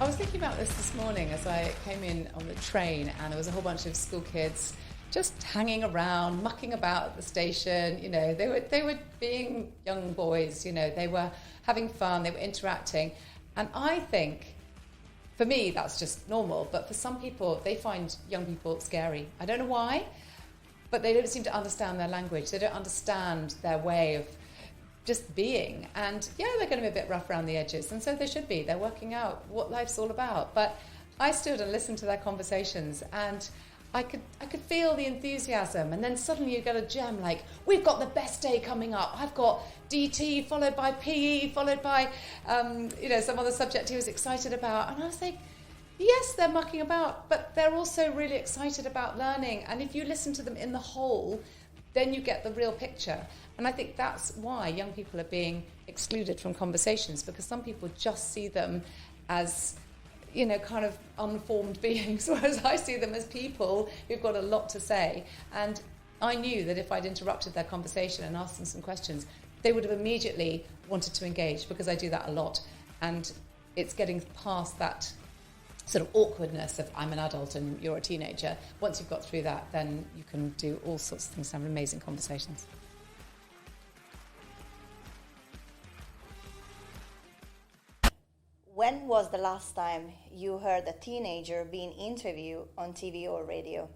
I was thinking about this morning as I came in on the train, and there was a whole bunch of school kids just hanging around, mucking about at the station. You know, they were being young boys. You know, they were having fun, they were interacting, and I think, for me, that's just normal. But for some people, they find young people scary. I don't know why, but they don't seem to understand their language. They don't understand their way of just being. And yeah, they're going to be a bit rough around the edges, and so they should be. They're working out what life's all about. But I stood and listened to their conversations, and I could feel the enthusiasm. And then suddenly you get a gem like, we've got the best day coming up. I've got DT followed by PE followed by some other subject he was excited about. And I was like, yes, they're mucking about, but they're also really excited about learning. And if you listen to them in the whole, then you get the real picture. And I think that's why young people are being excluded from conversations, because some people just see them as, you know, kind of unformed beings, whereas I see them as people who've got a lot to say. And I knew that if I'd interrupted their conversation and asked them some questions, they would have immediately wanted to engage, because I do that a lot. And it's getting past that sort of awkwardness of I'm an adult and you're a teenager. Once you've got through that, then you can do all sorts of things and have amazing conversations. When was the last time you heard a teenager being interviewed on TV or radio?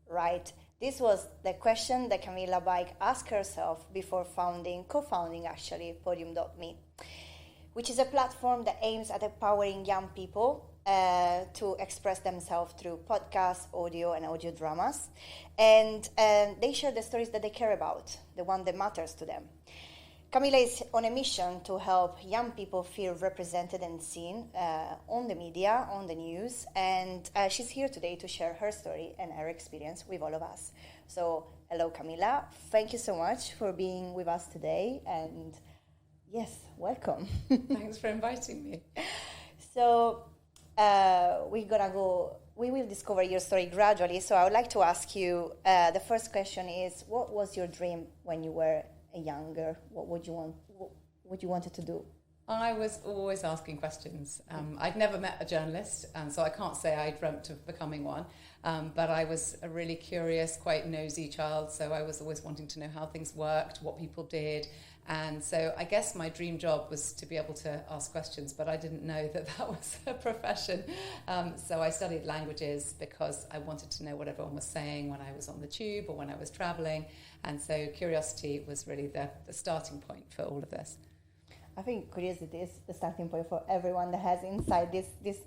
Right. This was the question that Camilla Byk asked herself before co-founding Podium.Me, which is a platform that aims at empowering young people to express themselves through podcasts, audio, and audio dramas. And they share the stories that they care about, the one that matters to them. Camilla is on a mission to help young people feel represented and seen on the media, on the news, and she's here today to share her story and her experience with all of us. So, hello, Camilla. Thank you so much for being with us today, and yes, welcome. Thanks for inviting me. So, we will discover your story gradually. So, I would like to ask you, the first question is, what was your dream when you were younger? What would you wanted to do? I was always asking questions. I'd never met a journalist, and so I can't say I dreamt of becoming one. But I was a really curious, quite nosy child, so I was always wanting to know how things worked, what people did. And so I guess my dream job was to be able to ask questions, but I didn't know that was a profession. So I studied languages because I wanted to know what everyone was saying when I was on the tube or when I was traveling. And so curiosity was really the starting point for all of this. I think curiosity is the starting point for everyone that has inside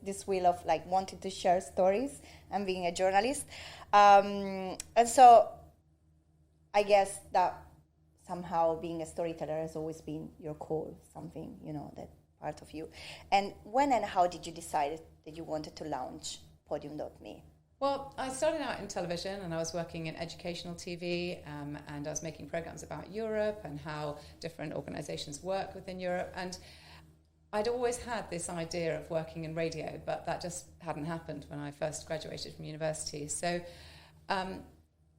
this wheel of like wanting to share stories and being a journalist. And so I guess that somehow being a storyteller has always been your core, something, you know, that part of you. And when and how did you decide that you wanted to launch Podium.Me? Well, I started out in television, and I was working in educational TV, and I was making programs about Europe and how different organisations work within Europe. And I'd always had this idea of working in radio, but that just hadn't happened when I first graduated from university. So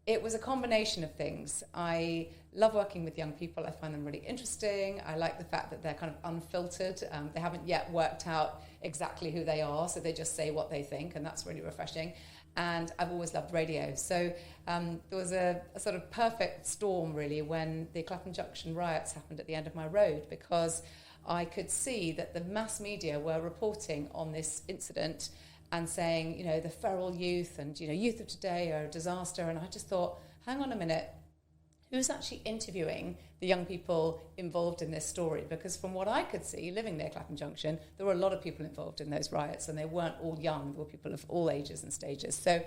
it was a combination of things. I love working with young people. I find them really interesting. I like the fact that they're kind of unfiltered. They haven't yet worked out exactly who they are, so they just say what they think, and that's really refreshing. And I've always loved radio. So there was a sort of perfect storm, really, when the Clapham Junction riots happened at the end of my road, because I could see that the mass media were reporting on this incident and saying, you know, the feral youth and, you know, youth of today are a disaster. And I just thought, hang on a minute, who's actually interviewing the young people involved in this story? Because from what I could see, living near Clapham Junction, there were a lot of people involved in those riots, and they weren't all young. There were people of all ages and stages. So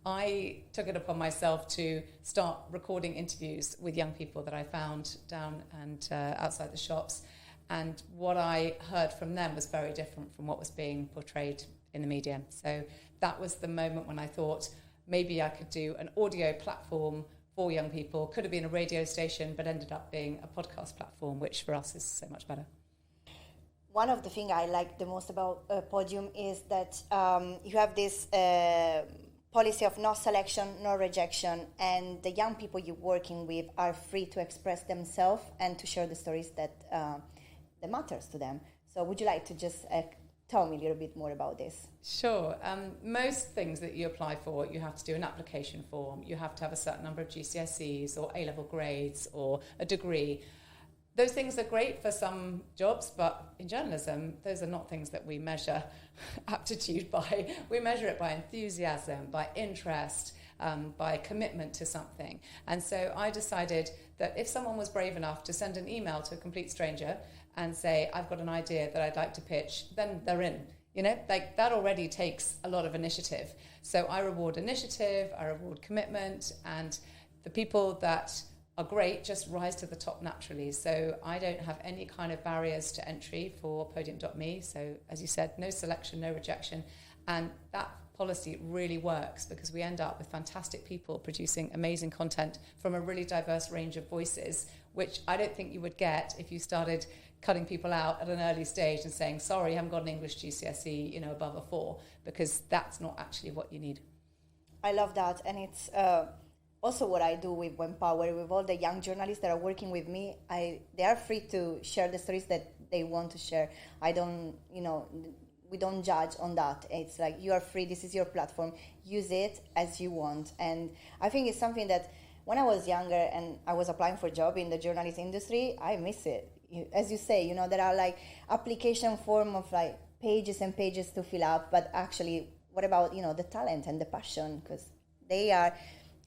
I took it upon myself to start recording interviews with young people that I found down and outside the shops. And what I heard from them was very different from what was being portrayed in the media. So that was the moment when I thought maybe I could do an audio platform for young people. Could have been a radio station, but ended up being a podcast platform, which for us is so much better. One of the things I like the most about Podium is that you have this policy of no selection, no rejection, and the young people you're working with are free to express themselves and to share the stories that matters to them. So would you like to just tell me a little bit more about this. Sure. Most things that you apply for, you have to do an application form. You have to have a certain number of GCSEs or A-level grades or a degree. Those things are great for some jobs, but in journalism, those are not things that we measure aptitude by. We measure it by enthusiasm, by interest, by commitment to something. And so I decided that if someone was brave enough to send an email to a complete stranger and say, I've got an idea that I'd like to pitch, then they're in. Like that already takes a lot of initiative. So I reward initiative, I reward commitment, and the people that are great just rise to the top naturally. So I don't have any kind of barriers to entry for podium.me. So as you said, no selection, no rejection. And that policy really works because we end up with fantastic people producing amazing content from a really diverse range of voices, which I don't think you would get if you started cutting people out at an early stage and saying, sorry, you haven't got an English GCSE, above a 4, because that's not actually what you need. I love that. And it's also what I do with Wempower, with all the young journalists that are working with me. They are free to share the stories that they want to share. I don't, we don't judge on that. It's like, you are free, this is your platform, use it as you want. And I think it's something that when I was younger and I was applying for a job in the journalist industry, I miss it. As you say, there are like application form of like pages and pages to fill out, but actually, what about, the talent and the passion? Because they are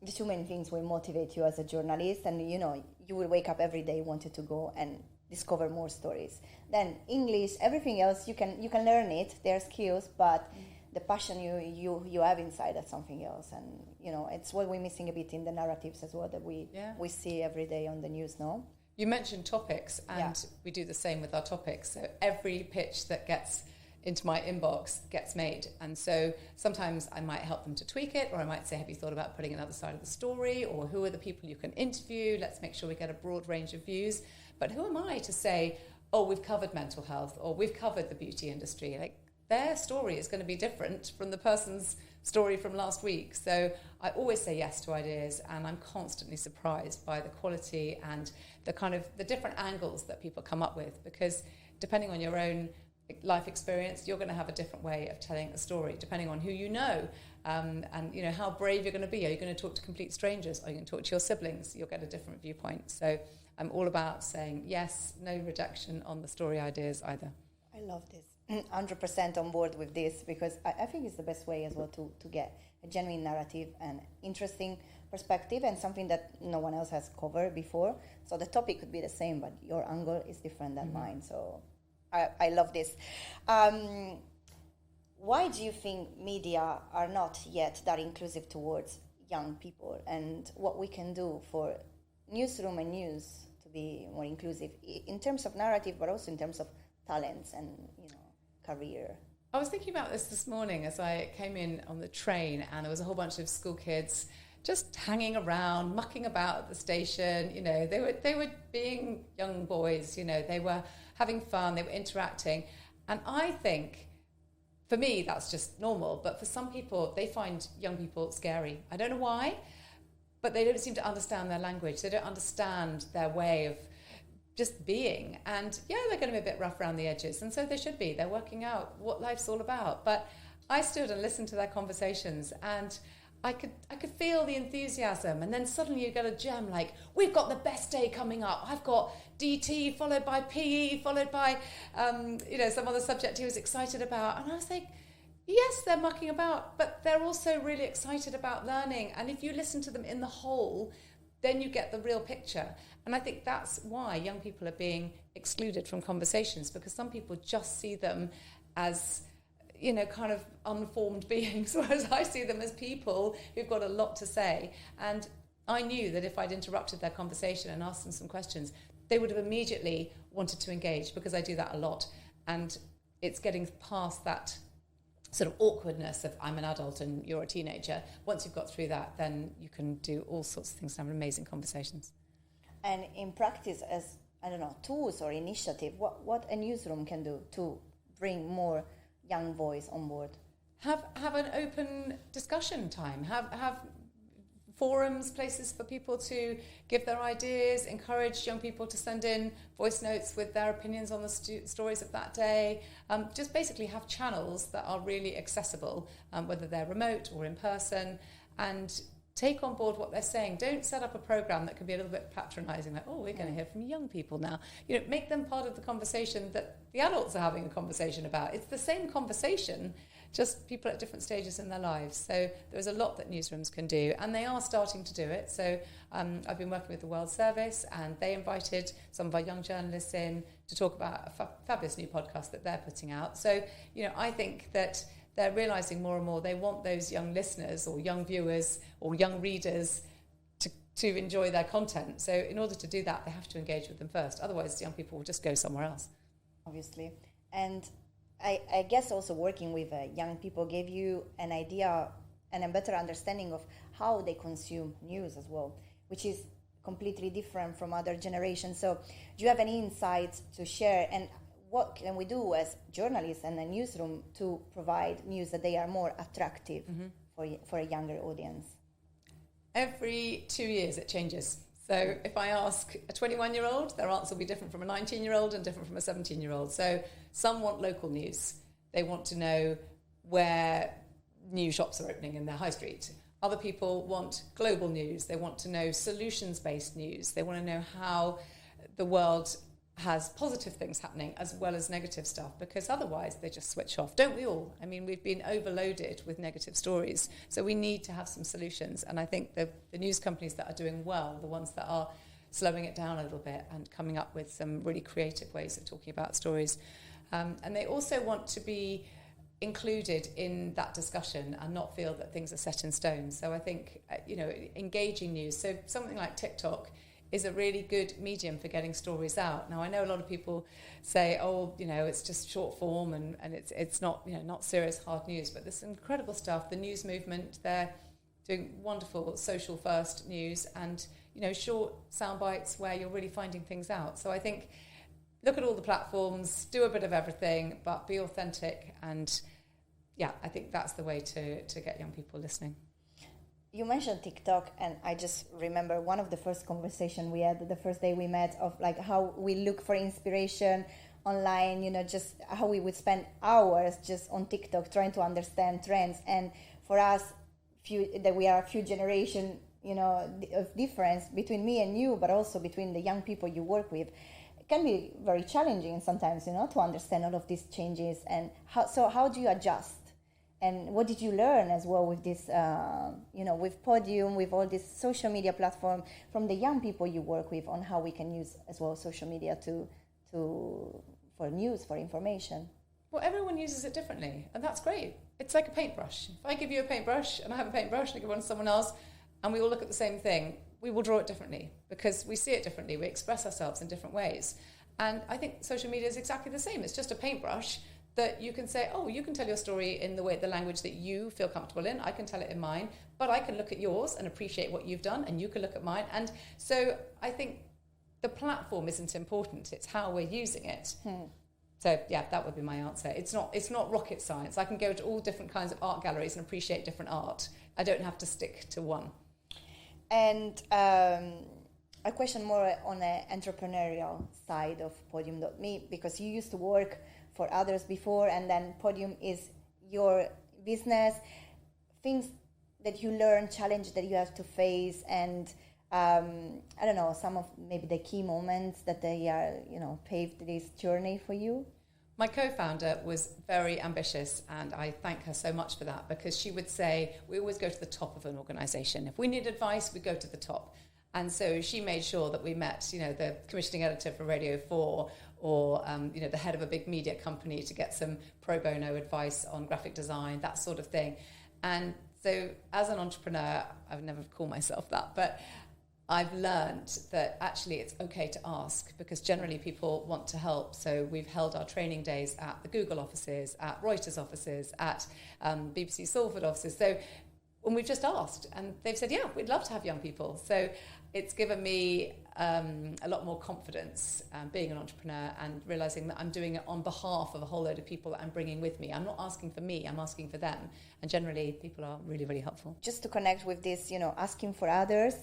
the two main things will motivate you as a journalist, and, you will wake up every day wanting to go and discover more stories. Then English, everything else, you can learn it, their skills, but the passion you have inside, that's something else. And, it's what we're missing a bit in the narratives as well that we see every day on the news, no? You mentioned topics, and we do the same with our topics. So every pitch that gets into my inbox gets made. And so sometimes I might help them to tweak it, or I might say, have you thought about putting another side of the story? Or who are the people you can interview? Let's make sure we get a broad range of views. But who am I to say, oh, we've covered mental health, or we've covered the beauty industry? Like, their story is going to be different from the person's story from last week. So I always say yes to ideas, and I'm constantly surprised by the quality and the kind of the different angles that people come up with, because depending on your own life experience, you're going to have a different way of telling a story, depending on who you know, and how brave you're going to be. Are you going to talk to complete strangers? Are you going to talk to your siblings? You'll get a different viewpoint. So I'm all about saying yes, no rejection on the story ideas either. I love this. 100% on board with this, because I think it's the best way as well to get a genuine narrative and interesting perspective, and something that no one else has covered before. So the topic could be the same, but your angle is different than mine. So I love this. Why do you think media are not yet that inclusive towards young people, and what we can do for newsroom and news to be more inclusive in terms of narrative, but also in terms of talents and career? I was thinking about this morning as I came in on the train, and there was a whole bunch of school kids just hanging around, mucking about at the station. They were being young boys. They were having fun. They were interacting, and I think, for me, that's just normal. But for some people, they find young people scary. I don't know why, but they don't seem to understand their language. They don't understand their way of just being. And they're going to be a bit rough around the edges, and so they should be. They're working out what life's all about. But I stood and listened to their conversations, and I could feel the enthusiasm. And then suddenly you get a gem like, we've got the best day coming up. I've got DT followed by PE followed by some other subject he was excited about. And I was like, yes, they're mucking about, but they're also really excited about learning. And if you listen to them in the whole, then you get the real picture. And I think that's why young people are being excluded from conversations, because some people just see them as, kind of unformed beings, whereas I see them as people who've got a lot to say. And I knew that if I'd interrupted their conversation and asked them some questions, they would have immediately wanted to engage, because I do that a lot. And it's getting past that sort of awkwardness of I'm an adult and you're a teenager. Once you've got through that, then you can do all sorts of things and have amazing conversations. And in practice, as, tools or initiative, what a newsroom can do to bring more young voice on board? Have an open discussion time. Have forums, places for people to give their ideas, encourage young people to send in voice notes with their opinions on the stories of that day. Just basically have channels that are really accessible, whether they're remote or in person, and take on board what they're saying. Don't set up a program that can be a little bit patronising, like, oh, we're going to hear from young people now. You know, make them part of the conversation that the adults are having a conversation about. It's the same conversation, just people at different stages in their lives. So there's a lot that newsrooms can do, and they are starting to do it. So I've been working with the World Service, and they invited some of our young journalists in to talk about a fabulous new podcast that they're putting out. So, you know, I think that they're realising more and more they want those young listeners or young viewers or young readers to enjoy their content. So in order to do that, they have to engage with them first. Otherwise, young people will just go somewhere else. Obviously. And I guess also working with young people gave you an idea and a better understanding of how they consume news as well, which is completely different from other generations. So do you have any insights to share? And what can we do as journalists and a newsroom to provide news that they are more attractive for a younger audience? Every 2 years it changes. So if I ask a 21-year-old, their answer will be different from a 19-year-old and different from a 17-year-old. So some want local news. They want to know where new shops are opening in their high street. Other people want global news. They want to know solutions-based news. They want to know how the world has positive things happening as well as negative stuff, because otherwise they just switch off. Don't we all? I mean, we've been overloaded with negative stories, so we need to have some solutions. And I think the news companies that are doing well, the ones that are slowing it down a little bit and coming up with some really creative ways of talking about stories. And they also want to be included in that discussion and not feel that things are set in stone. So I think, engaging news. So something like TikTok is a really good medium for getting stories out. Now, I know a lot of people say, it's just short form and it's not, not serious, hard news, but there's incredible stuff. The news movement, they're doing wonderful social first news and, short sound bites where you're really finding things out. So I think look at all the platforms, do a bit of everything, but be authentic. And I think that's the way to get young people listening. You mentioned TikTok, and I just remember one of the first conversations we had the first day we met of like how we look for inspiration online, just how we would spend hours just on TikTok trying to understand trends. And for us, that we are a few generations, of difference between me and you, but also between the young people you work with. It can be very challenging sometimes, to understand all of these changes. And how do you adjust? And what did you learn as well with this, with Podium, with all this social media platform, from the young people you work with on how we can use as well social media for news, for information? Well, everyone uses it differently, and that's great. It's like a paintbrush. If I give you a paintbrush and I have a paintbrush and I give one to someone else and we all look at the same thing, we will draw it differently because we see it differently. We express ourselves in different ways. And I think social media is exactly the same. It's just a paintbrush that you can say, you can tell your story in the language that you feel comfortable in. I can tell it in mine, but I can look at yours and appreciate what you've done, and you can look at mine. And so I think the platform isn't important. It's how we're using it. So that would be my answer. It's not rocket science. I can go to all different kinds of art galleries and appreciate different art. I don't have to stick to one. And a question more on the entrepreneurial side of Podium.me, because you used to work for others before, and then Podium is your business. Things that you learn, challenges that you have to face, and some of maybe the key moments that they are, paved this journey for you. My co-founder was very ambitious, and I thank her so much for that, because she would say, we always go to the top of an organisation. If we need advice, we go to the top. And so she made sure that we met, the commissioning editor for Radio 4 or, the head of a big media company to get some pro bono advice on graphic design, that sort of thing. And so as an entrepreneur, I would never call myself that, but I've learned that actually it's okay to ask, because generally people want to help. So we've held our training days at the Google offices, at Reuters offices, at BBC Salford offices. So And we've just asked, and they've said, yeah, we'd love to have young people. So it's given me a lot more confidence being an entrepreneur and realising that I'm doing it on behalf of a whole load of people that I'm bringing with me. I'm not asking for me, I'm asking for them. And generally, people are really, really helpful. Just to connect with this, asking for others,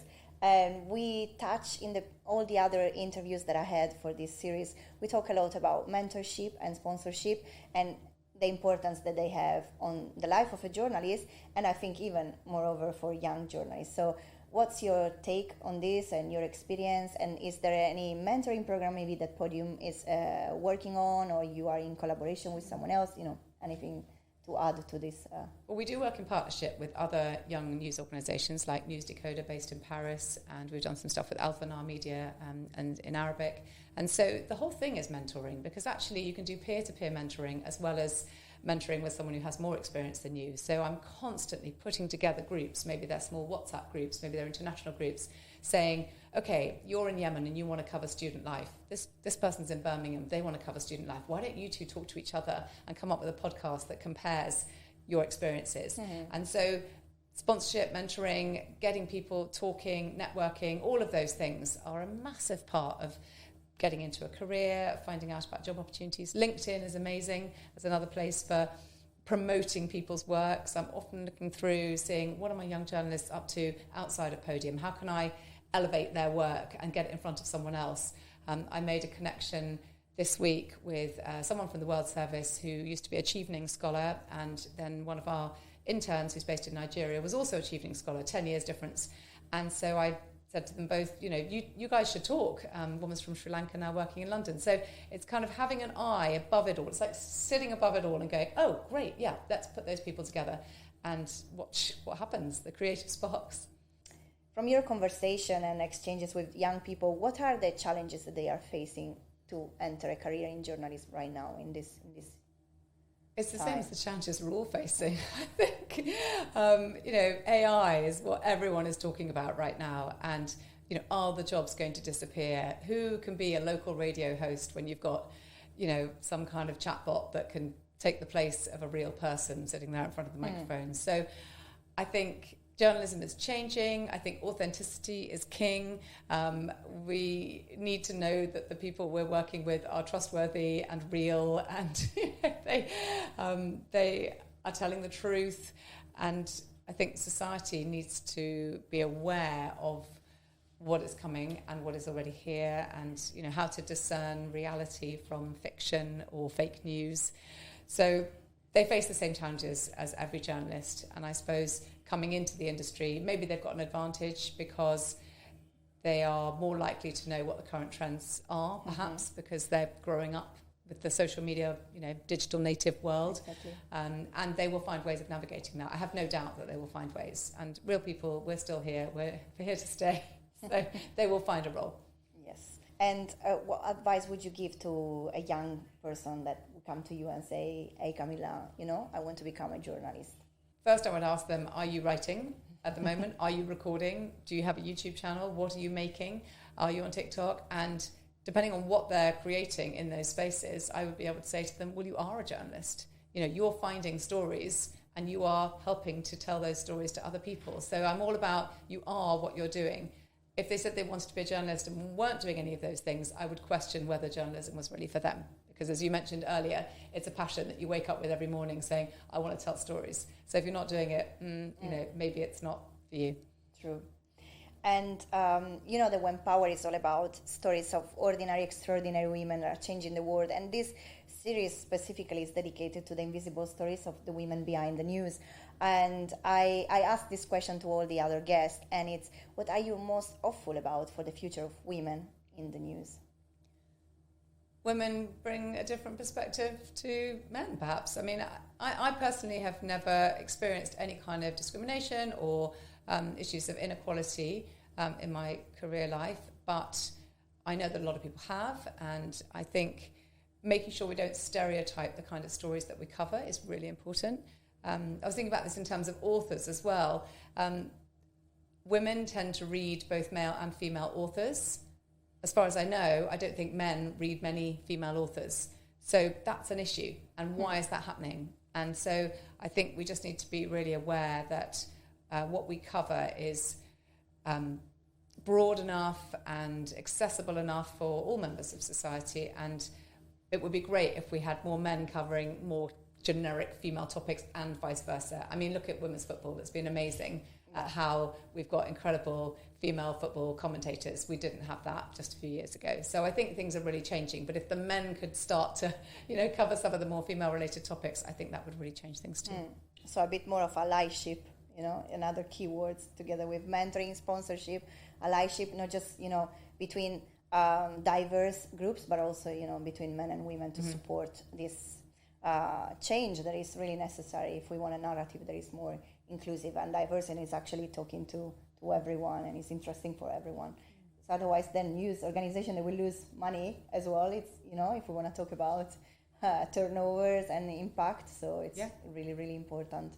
we touch in all the other interviews that I had for this series, we talk a lot about mentorship and sponsorship and the importance that they have on the life of a journalist, and I think even moreover for young journalists. So what's your take on this and your experience, and is there any mentoring program maybe that Podium is working on, or you are in collaboration with someone else, anything to add to this? Well, we do work in partnership with other young news organisations like News Decoder based in Paris, and we've done some stuff with Alphanar Media and in Arabic. And so the whole thing is mentoring, because actually you can do peer-to-peer mentoring as well as mentoring with someone who has more experience than you. So I'm constantly putting together groups, maybe they're small WhatsApp groups, maybe they're international groups, saying, okay, you're in Yemen and you want to cover student life. This person's in Birmingham, they want to cover student life. Why don't you two talk to each other and come up with a podcast that compares your experiences? Mm-hmm. And so sponsorship, mentoring, getting people talking, networking, all of those things are a massive part of getting into a career, finding out about job opportunities. LinkedIn is amazing as another place for promoting people's work. So I'm often looking through, seeing what are my young journalists up to outside of Podium? How can I elevate their work and get it in front of someone else? I made a connection this week with someone from the World Service who used to be a Chevening scholar, and then one of our interns who's based in Nigeria was also a Chevening scholar, 10 years difference. And so I said to them both, you guys should talk. Woman's from Sri Lanka now working in London. So it's kind of having an eye above it all. It's like sitting above it all and going, oh, great, yeah, let's put those people together and watch what happens, the creative sparks. From your conversation and exchanges with young people, what are the challenges that they are facing to enter a career in journalism right now in this It's the same as the challenges we're all facing, I think. AI is what everyone is talking about right now. And, are the jobs going to disappear? Who can be a local radio host when you've got, some kind of chatbot that can take the place of a real person sitting there in front of the microphone? So I think journalism is changing. I think authenticity is king. We need to know that the people we're working with are trustworthy and real, and they are telling the truth. And I think society needs to be aware of what is coming and what is already here, and how to discern reality from fiction or fake news. So they face the same challenges as every journalist, and I suppose coming into the industry, maybe they've got an advantage because they are more likely to know what the current trends are, perhaps, because they're growing up with the social media, digital native world. Exactly. And they will find ways of navigating that. I have no doubt that they will find ways. And real people, we're still here. We're here to stay. So they will find a role. Yes. And what advice would you give to a young person that would come to you and say, hey, Camilla, I want to become a journalist? First, I would ask them, are you writing at the moment? Are you recording? Do you have a YouTube channel? What are you making? Are you on TikTok? And depending on what they're creating in those spaces, I would be able to say to them, well, you are a journalist. You're finding stories and you are helping to tell those stories to other people. So I'm all about you are what you're doing. If they said they wanted to be a journalist and weren't doing any of those things, I would question whether journalism was really for them. Because as you mentioned earlier, it's a passion that you wake up with every morning saying, I want to tell stories. So if you're not doing it, maybe it's not for you. True. And, the Wempower is all about stories of ordinary, extraordinary women that are changing the world. And this series specifically is dedicated to the invisible stories of the women behind the news. And I asked this question to all the other guests, and it's, what are you most hopeful about for the future of women in the news? Women bring a different perspective to men, perhaps. I mean, I personally have never experienced any kind of discrimination or issues of inequality in my career life, but I know that a lot of people have, and I think making sure we don't stereotype the kind of stories that we cover is really important. I was thinking about this in terms of authors as well. Women tend to read both male and female authors. As far as I know, I don't think men read many female authors. So that's an issue. And why is that happening? And so I think we just need to be really aware that what we cover is broad enough and accessible enough for all members of society, and it would be great if we had more men covering more generic female topics and vice versa. I mean, look at women's football. It's been amazing at how we've got incredible female football commentators. We didn't have that just a few years ago. So I think things are really changing. But if the men could start to, cover some of the more female-related topics, I think that would really change things too. So a bit more of allyship, another keywords together with mentoring, sponsorship, allyship, not just, between diverse groups, but also, between men and women to support this change that is really necessary if we want a narrative that is more inclusive and diverse and is actually talking to everyone and is interesting for everyone. So otherwise, then news organization, they will lose money as well. It's, if we want to talk about turnovers and impact, so it's really, really important.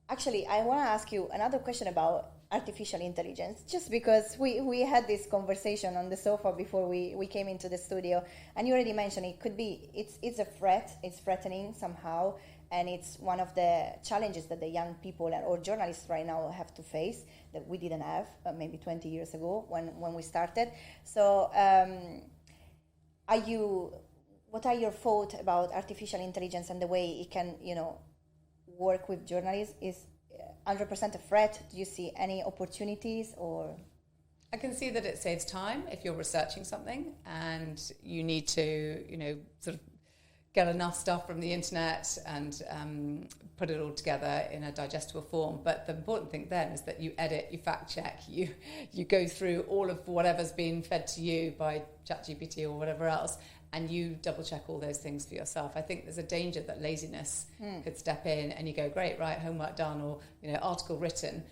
Actually, I want to ask you another question about artificial intelligence, just because we had this conversation on the sofa before we came into the studio, and you already mentioned it could be, it's a threat, it's threatening somehow, and it's one of the challenges that the young people or journalists right now have to face that we didn't have maybe 20 years ago when we started. So what are your thoughts about artificial intelligence and the way it can, work with journalists? Is 100% a threat? Do you see any opportunities? Or I can see that it saves time if you're researching something and you need to, sort of get enough stuff from the internet and put it all together in a digestible form. But the important thing then is that you edit, you fact check, you go through all of whatever's been fed to you by ChatGPT or whatever else, and you double check all those things for yourself. I think there's a danger that laziness could step in and you go, great, right, homework done, or article written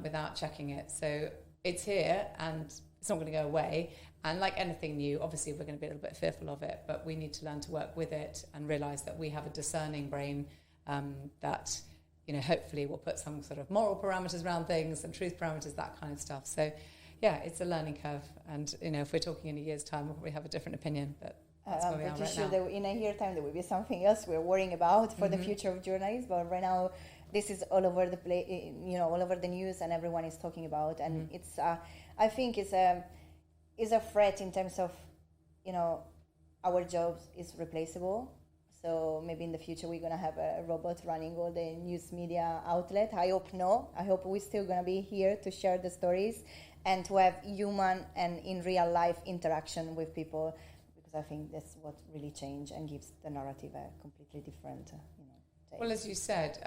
without checking it. So it's here and it's not going to go away. And like anything new, obviously we're going to be a little bit fearful of it, but we need to learn to work with it and realise that we have a discerning brain that, hopefully will put some sort of moral parameters around things and truth parameters, that kind of stuff. So, yeah, it's a learning curve. And, if we're talking in a year's time, we'll probably have a different opinion, but that's where we are right now. I'm pretty sure that in a year's time there will be something else we're worrying about for the future of journalism, but right now this is all over the all over the news and everyone is talking about, and it's, I think it's a threat in terms of, our jobs is replaceable. So maybe in the future we're going to have a robot running all the news media outlet. I hope no. I hope we're still going to be here to share the stories and to have human and in real life interaction with people, because I think that's what really changed and gives the narrative a completely different, take. Well, as you said,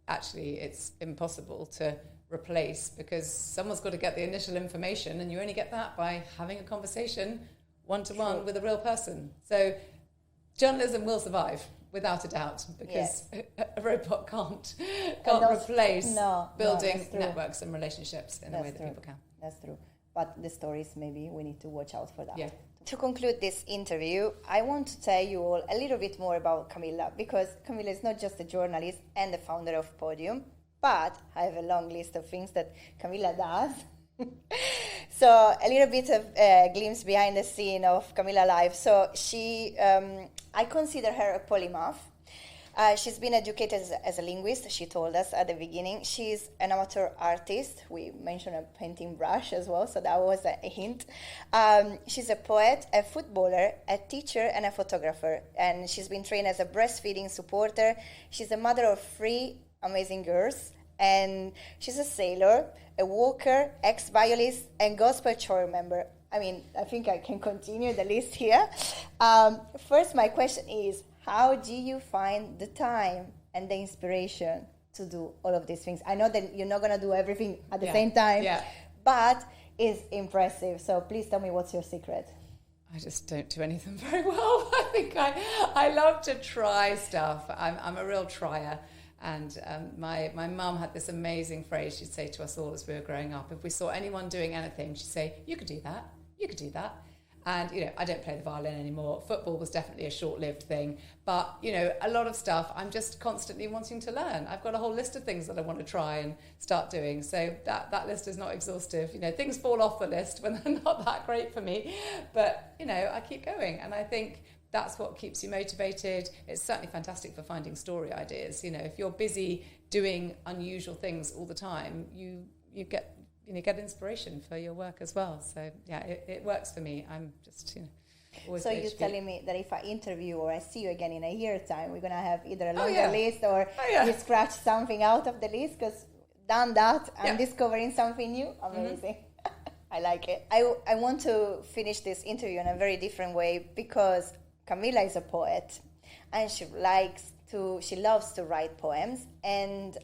actually it's impossible to replace, because someone's got to get the initial information, and you only get that by having a conversation one-to-one with a real person. So journalism will survive without a doubt, because a robot can't replace building networks and relationships in the way that people can. That's true. But the stories, maybe we need to watch out for that. Yeah. To conclude this interview, I want to tell you all a little bit more about Camilla, because Camilla is not just a journalist and the founder of Podium, but I have a long list of things that Camilla does. So a little bit of glimpse behind the scene of Camilla life. So I consider her a polymath. She's been educated as a linguist, she told us at the beginning. She's an amateur artist. We mentioned a painting brush as well, so that was a hint. She's a poet, a footballer, a teacher, and a photographer. And she's been trained as a breastfeeding supporter. She's a mother of 3 amazing girls. And she's a sailor, a walker, ex-violist, and gospel choir member. I mean, I think I can continue the list here. First, my question is, how do you find the time and the inspiration to do all of these things? I know that you're not going to do everything at the same time, but it's impressive. So please tell me, what's your secret? I just don't do anything very well. I think I love to try stuff. I'm a real trier. And my mum had this amazing phrase she'd say to us all as we were growing up. If we saw anyone doing anything, she'd say, you could do that, you could do that. And, I don't play the violin anymore. Football was definitely a short-lived thing. But, a lot of stuff I'm just constantly wanting to learn. I've got a whole list of things that I want to try and start doing. So that list is not exhaustive. Things fall off the list when they're not that great for me. But, I keep going. And I think that's what keeps you motivated. It's certainly fantastic for finding story ideas. You know, if you're busy doing unusual things all the time, you get inspiration for your work as well. So yeah, it works for me. I'm just always. So you're telling me that if I interview or I see you again in a year's time, we're gonna have either a longer list or you scratch something out of the list, because done that, I'm discovering something new. Amazing. I like it. I want to finish this interview in a very different way, because Camilla is a poet and she loves to write poems, and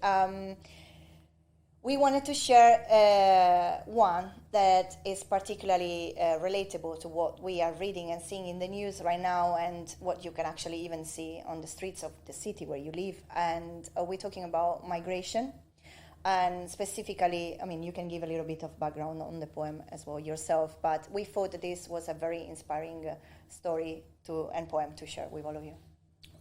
we wanted to share one that is particularly relatable to what we are reading and seeing in the news right now, and what you can actually even see on the streets of the city where you live. And we're talking about migration. And specifically, I mean, you can give a little bit of background on the poem as well yourself, but we thought that this was a very inspiring story and poem to share with all of you.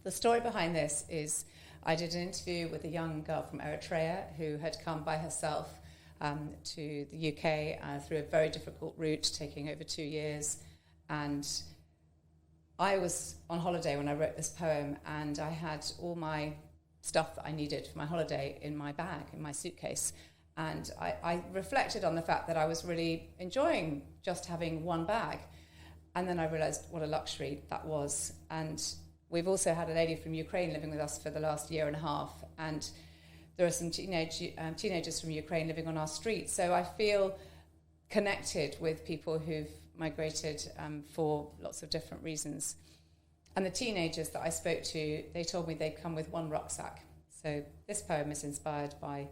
The story behind this is, I did an interview with a young girl from Eritrea who had come by herself to the UK through a very difficult route, taking over 2 years. And I was on holiday when I wrote this poem, and I had all my stuff that I needed for my holiday in my bag, in my suitcase. And I reflected on the fact that I was really enjoying just having one bag. And then I realized what a luxury that was. And we've also had a lady from Ukraine living with us for the last year and a half. And there are some teenagers from Ukraine living on our streets. So I feel connected with people who've migrated for lots of different reasons. And the teenagers that I spoke to, they told me they'd come with one rucksack. So this poem is inspired by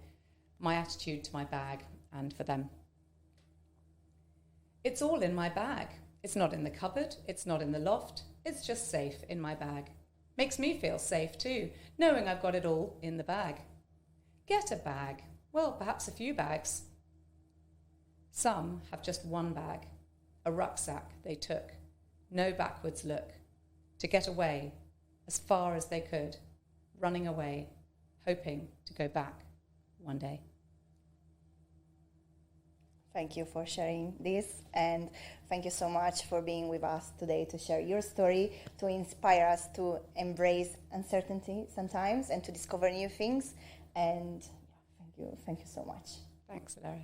my attitude to my bag and for them. It's all in my bag. It's not in the cupboard. It's not in the loft. It's just safe in my bag. Makes me feel safe too, knowing I've got it all in the bag. Get a bag. Well, perhaps a few bags. Some have just one bag, a rucksack they took. No backwards look. To get away as far as they could, running away, hoping to go back one day. Thank you for sharing this, and thank you so much for being with us today to share your story, to inspire us to embrace uncertainty sometimes and to discover new things. And thank you so much. Thanks, Valeria.